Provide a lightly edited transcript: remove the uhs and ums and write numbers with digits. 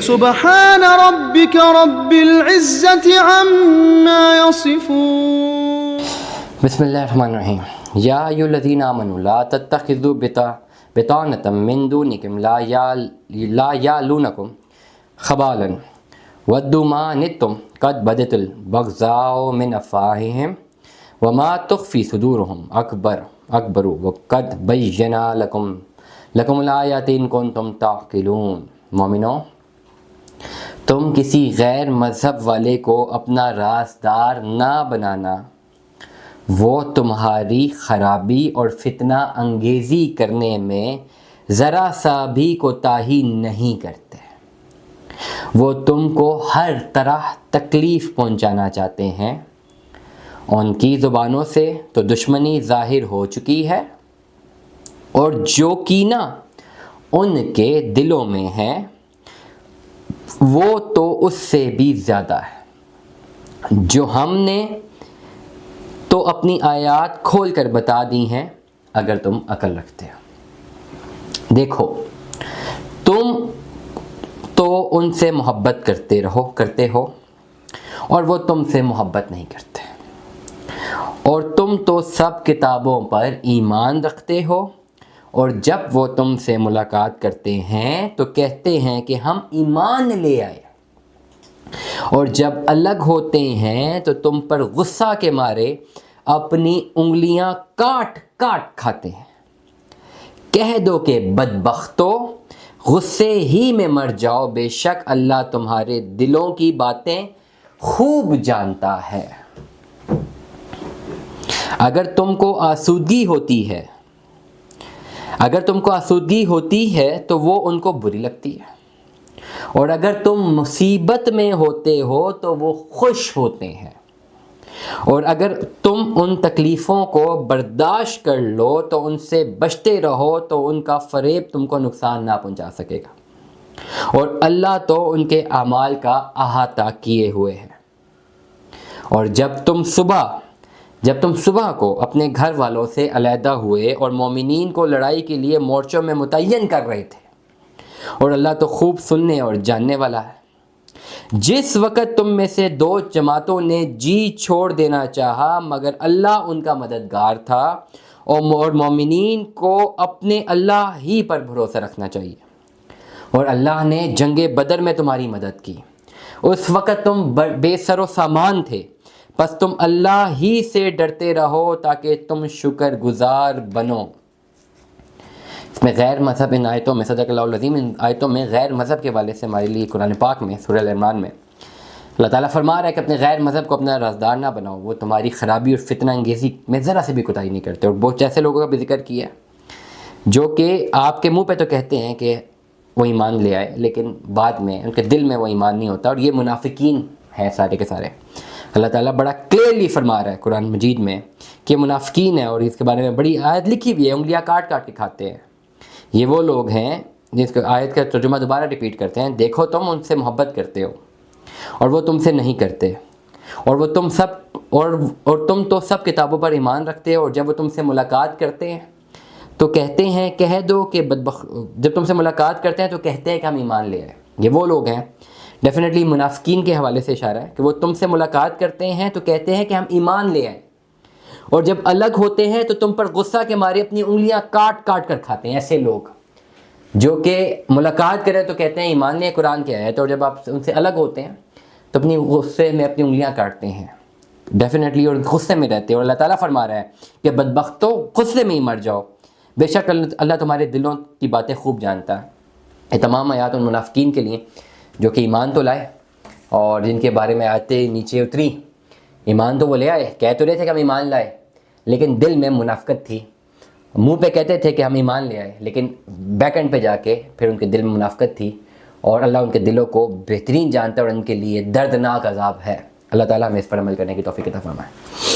سبحان ربك رب العزة عما يصفون. بسم اللہ الرحمن الرحیم. یا ایھا الذین آمنوا لا تتخذوا بطانة من دونکم لا یعلونکم خبالا ودوا ما عنتم قد بدت البغضاء من افواہہم وما تخفی صدورہم اکبر وقد بینا لکم الآیات ان کنتم تعقلون. مومنوں، تم کسی غیر مذہب والے کو اپنا رازدار نہ بنانا، وہ تمہاری خرابی اور فتنہ انگیزی کرنے میں ذرا سا بھی کوتاہی نہیں کرتے. وہ تم کو ہر طرح تکلیف پہنچانا چاہتے ہیں. ان کی زبانوں سے تو دشمنی ظاہر ہو چکی ہے، اور جو کینہ ان کے دلوں میں ہے وہ تو اس سے بھی زیادہ ہے. جو ہم نے تو اپنی آیات کھول کر بتا دی ہیں اگر تم عقل رکھتے ہو. دیکھو، تم تو ان سے محبت کرتے ہو اور وہ تم سے محبت نہیں کرتے، اور تم تو سب کتابوں پر ایمان رکھتے ہو، اور جب وہ تم سے ملاقات کرتے ہیں تو کہتے ہیں کہ ہم ایمان لے آئے، اور جب الگ ہوتے ہیں تو تم پر غصہ کے مارے اپنی انگلیاں کاٹ کھاتے ہیں. کہہ دو کہ بدبختو، غصے ہی میں مر جاؤ، بے شک اللہ تمہارے دلوں کی باتیں خوب جانتا ہے. اگر تم کو آسودگی ہوتی ہے تو وہ ان کو بری لگتی ہے، اور اگر تم مصیبت میں ہوتے ہو تو وہ خوش ہوتے ہیں، اور اگر تم ان تکلیفوں کو برداشت کر لو تو ان سے بچتے رہو تو ان کا فریب تم کو نقصان نہ پہنچا سکے گا، اور اللہ تو ان کے اعمال کا احاطہ کیے ہوئے ہے. اور جب تم صبح کو اپنے گھر والوں سے علیحدہ ہوئے اور مومنین کو لڑائی کے لیے مورچوں میں متعین کر رہے تھے، اور اللہ تو خوب سننے اور جاننے والا ہے. جس وقت تم میں سے دو جماعتوں نے جی چھوڑ دینا چاہا مگر اللہ ان کا مددگار تھا، اور مومنین کو اپنے اللہ ہی پر بھروسہ رکھنا چاہیے. اور اللہ نے جنگ بدر میں تمہاری مدد کی. اس وقت تم بے سر و سامان تھے، پس تم اللہ ہی سے ڈرتے رہو تاکہ تم شکر گزار بنو. اس میں غیر مذہب، ان آیتوں میں صدق اللہ العظیم، ان آیتوں میں غیر مذہب کے حوالے سے ہمارے لیے قرآن پاک میں سورہ ال عمران میں اللہ تعالیٰ فرما رہا ہے کہ اپنے غیر مذہب کو اپنا رازدار نہ بناؤ، وہ تمہاری خرابی اور فتنہ انگیزی میں ذرا سے بھی کوتاہی نہیں کرتے. اور بہت ایسے لوگوں کا بھی ذکر کیا ہے جو کہ آپ کے منہ پہ تو کہتے ہیں کہ وہ ایمان لے آئے، لیکن بعد میں ان کے دل میں وہ ایمان نہیں ہوتا، اور یہ منافقین ہیں سارے کے سارے. اللہ تعالیٰ بڑا کلیئرلی فرما رہا ہے قرآن مجید میں کہ منافقین ہیں، اور اس کے بارے میں بڑی آیت لکھی ہوئی ہے، انگلیاں کاٹ کے کھاتے ہیں. یہ وہ لوگ ہیں جس کو آیت کا ترجمہ دوبارہ ریپیٹ کرتے ہیں. دیکھو، تم ان سے محبت کرتے ہو اور وہ تم سے نہیں کرتے، اور تم تو سب کتابوں پر ایمان رکھتے ہو، اور جب وہ تم سے ملاقات کرتے ہیں تو کہتے ہیں جب تم سے ملاقات کرتے ہیں تو کہتے ہیں کہ ہم ایمان لے آئے. یہ وہ لوگ ہیں، ڈیفینیٹلی منافقین کے حوالے سے اشارہ ہے کہ وہ تم سے ملاقات کرتے ہیں تو کہتے ہیں کہ ہم ایمان لے آئے، اور جب الگ ہوتے ہیں تو تم پر غصہ کے مارے اپنی انگلیاں کاٹ کر کھاتے ہیں. ایسے لوگ جو کہ ملاقات کریں تو کہتے ہیں ایمان لے، قرآن کی آیت، اور جب آپ ان سے الگ ہوتے ہیں تو اپنی غصے میں اپنی انگلیاں کاٹتے ہیں ڈیفینیٹلی، اور غصے میں رہتے ہیں. اور اللہ تعالیٰ فرما رہا ہے کہ بدبختو، غصے میں ہی مر جاؤ، بے شک اللہ تمہارے دلوں کی باتیں خوب جانتا ہے. یہ تمام آیات ان منافقین کے لیے جو کہ ایمان تو لائے اور جن کے بارے میں آیتیں نیچے اتری. ایمان تو وہ لے آئے، کہہ تو رہے تھے کہ ہم ایمان لائے، لیکن دل میں منافقت تھی. منہ پہ کہتے تھے کہ ہم ایمان لے آئے، لیکن بیک اینڈ پہ جا کے پھر ان کے دل میں منافقت تھی، اور اللہ ان کے دلوں کو بہترین جانتا ہے، اور ان کے لیے دردناک عذاب ہے. اللہ تعالیٰ ہمیں اس پر عمل کرنے کی توفیق عطا فرمائے.